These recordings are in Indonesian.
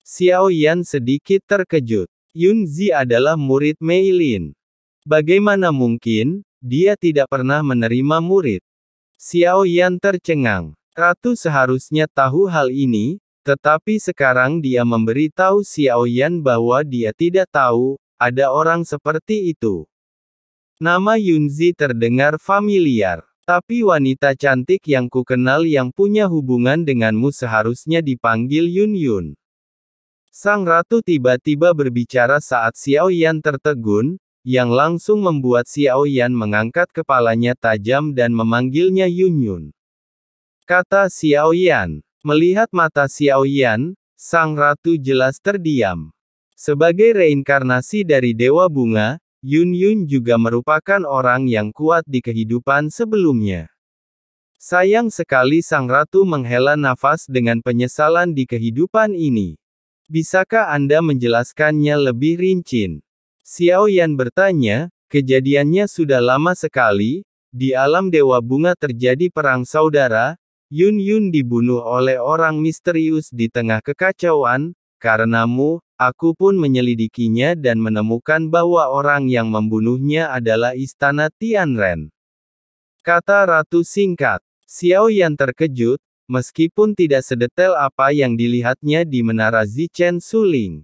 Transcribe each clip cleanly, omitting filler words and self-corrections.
Xiao Yan sedikit terkejut. Yun Zi adalah murid Mei Lin. Bagaimana mungkin, dia tidak pernah menerima murid? Xiao Yan tercengang. Ratu seharusnya tahu hal ini, tetapi sekarang dia memberitahu Xiao Yan bahwa dia tidak tahu, ada orang seperti itu. Nama Yunzi terdengar familiar. Tapi wanita cantik yang kukenal yang punya hubungan denganmu seharusnya dipanggil Yun Yun. Sang ratu tiba-tiba berbicara saat Xiao Yan tertegun, yang langsung membuat Xiao Yan mengangkat kepalanya tajam dan memanggilnya Yun Yun. Kata Xiao Yan. Melihat mata Xiao Yan, sang ratu jelas terdiam. Sebagai reinkarnasi dari Dewa Bunga, Yun Yun juga merupakan orang yang kuat di kehidupan sebelumnya. Sayang sekali sang ratu menghela nafas dengan penyesalan di kehidupan ini. Bisakah Anda menjelaskannya lebih rinci? Xiao Yan bertanya, kejadiannya sudah lama sekali, di alam Dewa Bunga terjadi perang saudara, Yun Yun dibunuh oleh orang misterius di tengah kekacauan, karenamu, aku pun menyelidikinya dan menemukan bahwa orang yang membunuhnya adalah Istana Tianren. Kata Ratu singkat. Xiao Yan terkejut, meskipun tidak sedetail apa yang dilihatnya di Menara Zichen Suling.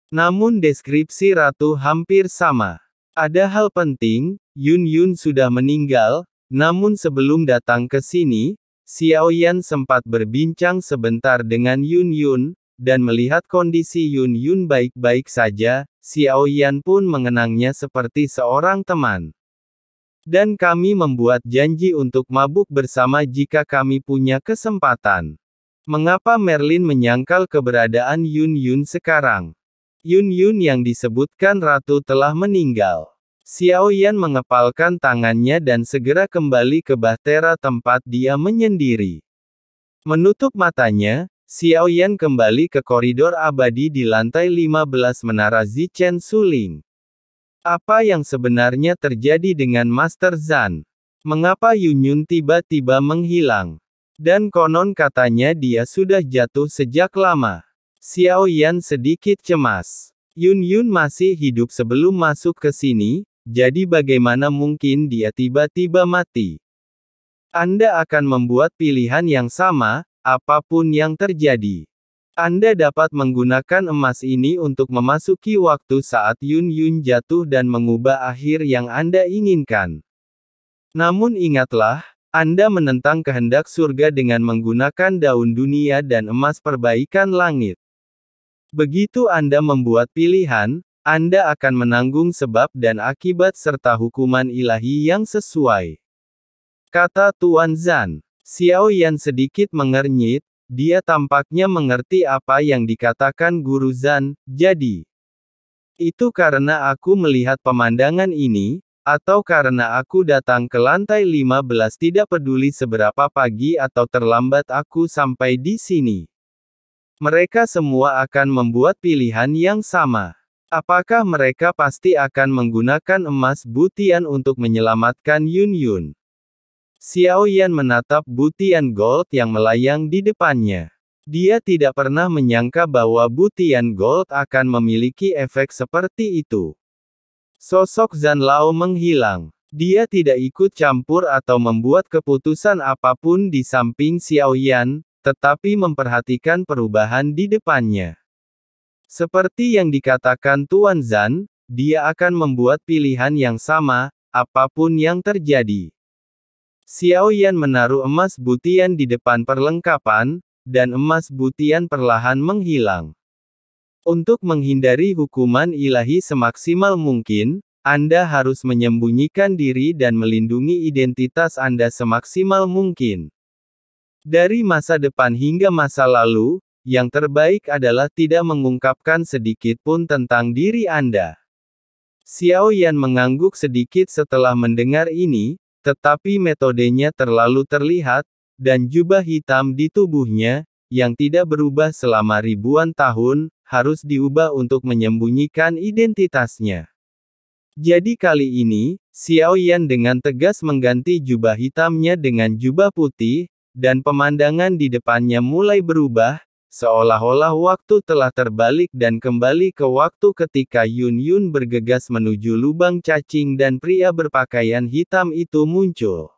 Namun deskripsi Ratu hampir sama. Ada hal penting, Yun Yun sudah meninggal, namun sebelum datang ke sini, Xiao Yan sempat berbincang sebentar dengan Yun Yun, dan melihat kondisi Yun Yun baik-baik saja, Xiao Yan pun mengenangnya seperti seorang teman. Dan kami membuat janji untuk mabuk bersama jika kami punya kesempatan. Mengapa Merlin menyangkal keberadaan Yun Yun sekarang? Yun Yun yang disebutkan ratu telah meninggal. Xiao Yan mengepalkan tangannya dan segera kembali ke bahtera tempat dia menyendiri. Menutup matanya, Xiao Yan kembali ke koridor abadi di lantai 15 Menara Zichen Suling. Apa yang sebenarnya terjadi dengan Master Zan? Mengapa Yun Yun tiba-tiba menghilang? Dan konon katanya dia sudah jatuh sejak lama. Xiao Yan sedikit cemas. Yun Yun masih hidup sebelum masuk ke sini, jadi bagaimana mungkin dia tiba-tiba mati? Anda akan membuat pilihan yang sama, apapun yang terjadi. Anda dapat menggunakan emas ini untuk memasuki waktu saat Yun Yun jatuh dan mengubah akhir yang Anda inginkan. Namun ingatlah, Anda menentang kehendak surga dengan menggunakan daun dunia dan emas perbaikan langit. Begitu Anda membuat pilihan, Anda akan menanggung sebab dan akibat serta hukuman ilahi yang sesuai. Kata Tuan Zan. Xiao Yan sedikit mengernyit, dia tampaknya mengerti apa yang dikatakan Guru Zan, jadi. Itu karena aku melihat pemandangan ini, atau karena aku datang ke lantai 15 tidak peduli seberapa pagi atau terlambat aku sampai di sini. Mereka semua akan membuat pilihan yang sama. Apakah mereka pasti akan menggunakan emas butian untuk menyelamatkan Yun Yun? Xiao Yan menatap butian gold yang melayang di depannya. Dia tidak pernah menyangka bahwa butian gold akan memiliki efek seperti itu. Sosok Zan Lao menghilang. Dia tidak ikut campur atau membuat keputusan apapun di samping Xiao Yan, tetapi memperhatikan perubahan di depannya. Seperti yang dikatakan Tuan Zan, dia akan membuat pilihan yang sama, apapun yang terjadi. Xiao Yan menaruh emas butian di depan perlengkapan, dan emas butian perlahan menghilang. Untuk menghindari hukuman ilahi semaksimal mungkin, Anda harus menyembunyikan diri dan melindungi identitas Anda semaksimal mungkin. Dari masa depan hingga masa lalu, yang terbaik adalah tidak mengungkapkan sedikit pun tentang diri Anda. Xiao Yan mengangguk sedikit setelah mendengar ini, tetapi metodenya terlalu terlihat, dan jubah hitam di tubuhnya, yang tidak berubah selama ribuan tahun, harus diubah untuk menyembunyikan identitasnya. Jadi kali ini, Xiao Yan dengan tegas mengganti jubah hitamnya dengan jubah putih, dan pemandangan di depannya mulai berubah, seolah-olah waktu telah terbalik dan kembali ke waktu ketika Yun Yun bergegas menuju lubang cacing dan pria berpakaian hitam itu muncul.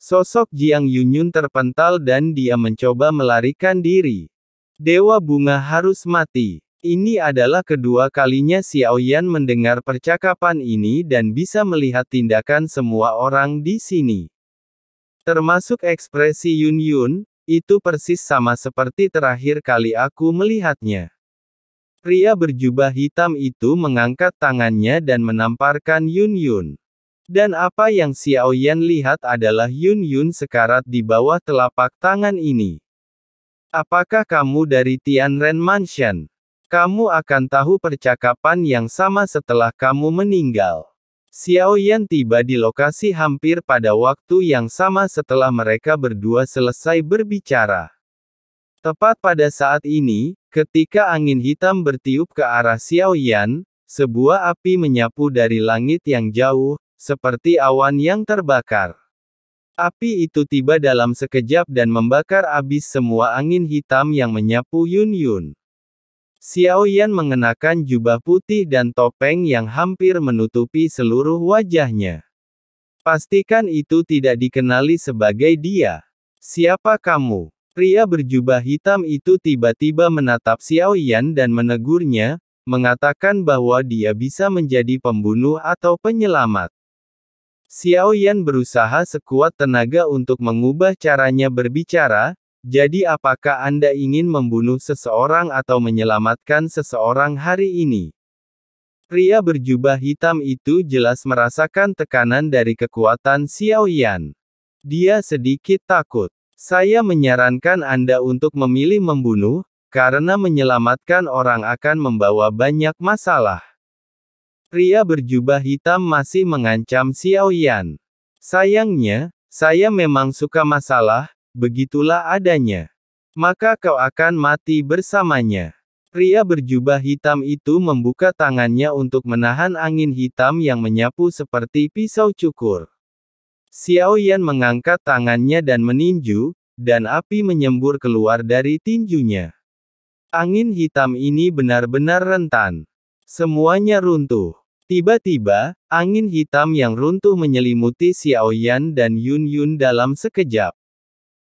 Sosok Jiang Yunyun terpental dan dia mencoba melarikan diri. Dewa bunga harus mati. Ini adalah kedua kalinya Xiao Yan mendengar percakapan ini dan bisa melihat tindakan semua orang di sini. Termasuk ekspresi Yun Yun. Itu persis sama seperti terakhir kali aku melihatnya. Pria berjubah hitam itu mengangkat tangannya dan menamparkan Yun Yun. Dan apa yang Xiao Yan lihat adalah Yun Yun sekarat di bawah telapak tangan ini. Apakah kamu dari Tianren Mansion? Kamu akan tahu percakapan yang sama setelah kamu meninggal. Xiao Yan tiba di lokasi hampir pada waktu yang sama setelah mereka berdua selesai berbicara. Tepat pada saat ini, ketika angin hitam bertiup ke arah Xiao Yan, sebuah api menyapu dari langit yang jauh, seperti awan yang terbakar. Api itu tiba dalam sekejap dan membakar habis semua angin hitam yang menyapu Yun Yun. Xiao Yan mengenakan jubah putih dan topeng yang hampir menutupi seluruh wajahnya. Pastikan itu tidak dikenali sebagai dia. Siapa kamu? Pria berjubah hitam itu tiba-tiba menatap Xiao Yan dan menegurnya, mengatakan bahwa dia bisa menjadi pembunuh atau penyelamat. Xiao Yan berusaha sekuat tenaga untuk mengubah caranya berbicara. Jadi apakah Anda ingin membunuh seseorang atau menyelamatkan seseorang hari ini? Pria berjubah hitam itu jelas merasakan tekanan dari kekuatan Xiao Yan. Dia sedikit takut. Saya menyarankan Anda untuk memilih membunuh, karena menyelamatkan orang akan membawa banyak masalah. Pria berjubah hitam masih mengancam Xiao Yan. Sayangnya, saya memang suka masalah. Begitulah adanya. Maka kau akan mati bersamanya. Pria berjubah hitam itu membuka tangannya untuk menahan angin hitam yang menyapu seperti pisau cukur. Xiao Yan mengangkat tangannya dan meninju, dan api menyembur keluar dari tinjunya. Angin hitam ini benar-benar rentan. Semuanya runtuh. Tiba-tiba, angin hitam yang runtuh menyelimuti Xiao Yan dan Yun Yun dalam sekejap.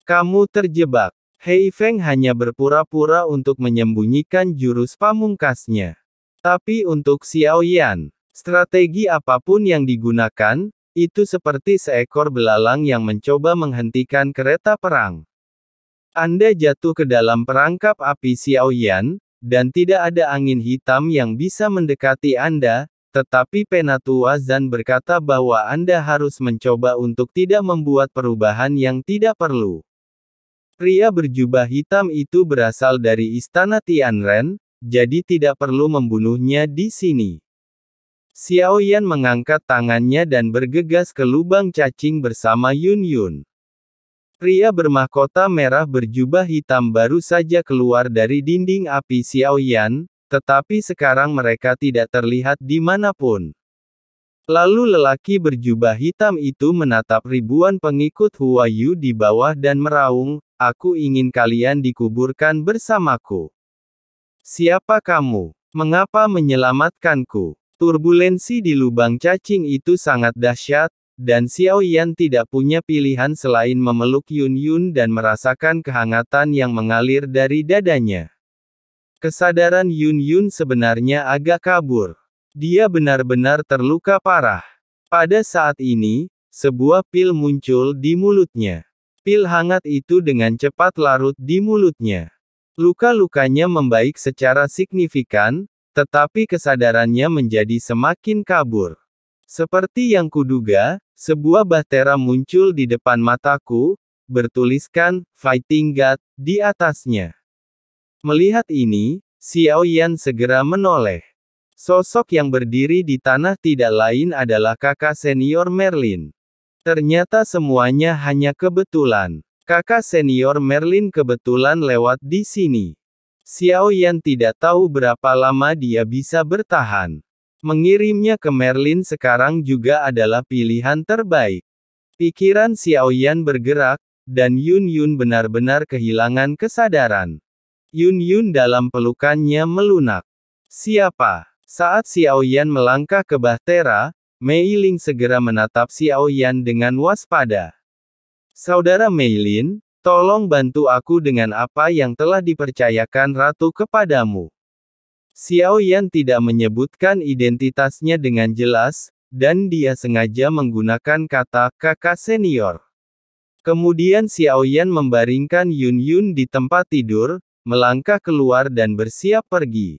Kamu terjebak. Hei Feng hanya berpura-pura untuk menyembunyikan jurus pamungkasnya. Tapi untuk Xiao Yan, strategi apapun yang digunakan, itu seperti seekor belalang yang mencoba menghentikan kereta perang. Anda jatuh ke dalam perangkap api Xiao Yan, dan tidak ada angin hitam yang bisa mendekati Anda, tetapi Penatua Zan berkata bahwa Anda harus mencoba untuk tidak membuat perubahan yang tidak perlu. Pria berjubah hitam itu berasal dari Istana Tianren, jadi tidak perlu membunuhnya di sini. Xiao Yan mengangkat tangannya dan bergegas ke lubang cacing bersama Yun Yun. Pria bermahkota merah berjubah hitam baru saja keluar dari dinding api Xiao Yan, tetapi sekarang mereka tidak terlihat di manapun. Lalu lelaki berjubah hitam itu menatap ribuan pengikut Huayu di bawah dan meraung, "Aku ingin kalian dikuburkan bersamaku. Siapa kamu? Mengapa menyelamatkanku?" Turbulensi di lubang cacing itu sangat dahsyat, dan Xiao Yan tidak punya pilihan selain memeluk Yun Yun dan merasakan kehangatan yang mengalir dari dadanya. Kesadaran Yun Yun sebenarnya agak kabur. Dia benar-benar terluka parah. Pada saat ini, sebuah pil muncul di mulutnya. Pil hangat itu dengan cepat larut di mulutnya. Luka-lukanya membaik secara signifikan, tetapi kesadarannya menjadi semakin kabur. Seperti yang kuduga, sebuah bahtera muncul di depan mataku, bertuliskan, Fighting God, di atasnya. Melihat ini, Xiao Yan segera menoleh. Sosok yang berdiri di tanah tidak lain adalah kakak senior Merlin. Ternyata semuanya hanya kebetulan. Kakak senior Merlin kebetulan lewat di sini. Xiao Yan tidak tahu berapa lama dia bisa bertahan. Mengirimnya ke Merlin sekarang juga adalah pilihan terbaik. Pikiran Xiao Yan bergerak, dan Yun Yun benar-benar kehilangan kesadaran. Yun Yun dalam pelukannya melunak. Siapa? Saat Xiao Yan melangkah ke bahtera, Mei Ling segera menatap Xiao Yan dengan waspada. Saudara Mei Lin, tolong bantu aku dengan apa yang telah dipercayakan Ratu kepadamu. Xiao Yan tidak menyebutkan identitasnya dengan jelas, dan dia sengaja menggunakan kata kakak senior. Kemudian Xiao Yan membaringkan Yun Yun di tempat tidur, melangkah keluar dan bersiap pergi.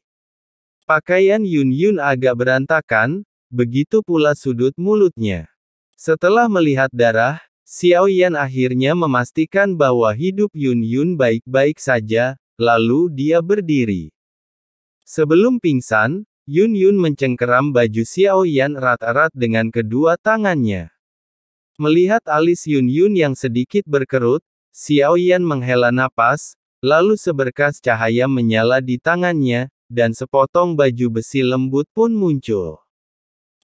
Pakaian Yun Yun agak berantakan, begitu pula sudut mulutnya. Setelah melihat darah, Xiao Yan akhirnya memastikan bahwa hidup Yun Yun baik-baik saja, lalu dia berdiri. Sebelum pingsan, Yun Yun mencengkeram baju Xiao Yan erat-erat dengan kedua tangannya. Melihat alis Yun Yun yang sedikit berkerut, Xiao Yan menghela napas, lalu seberkas cahaya menyala di tangannya, dan sepotong baju besi lembut pun muncul.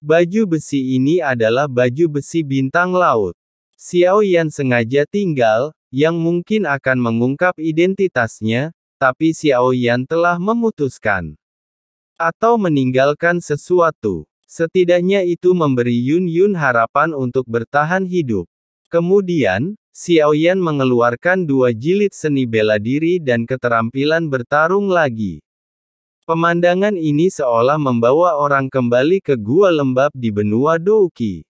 Baju besi ini adalah baju besi bintang laut. Xiao Yan sengaja tinggal, yang mungkin akan mengungkap identitasnya, tapi Xiao Yan telah memutuskan atau meninggalkan sesuatu. Setidaknya itu memberi Yun Yun harapan untuk bertahan hidup. Kemudian, Xiao Yan mengeluarkan 2 jilid seni bela diri dan keterampilan bertarung lagi. Pemandangan ini seolah membawa orang kembali ke gua lembab di benua Douqi.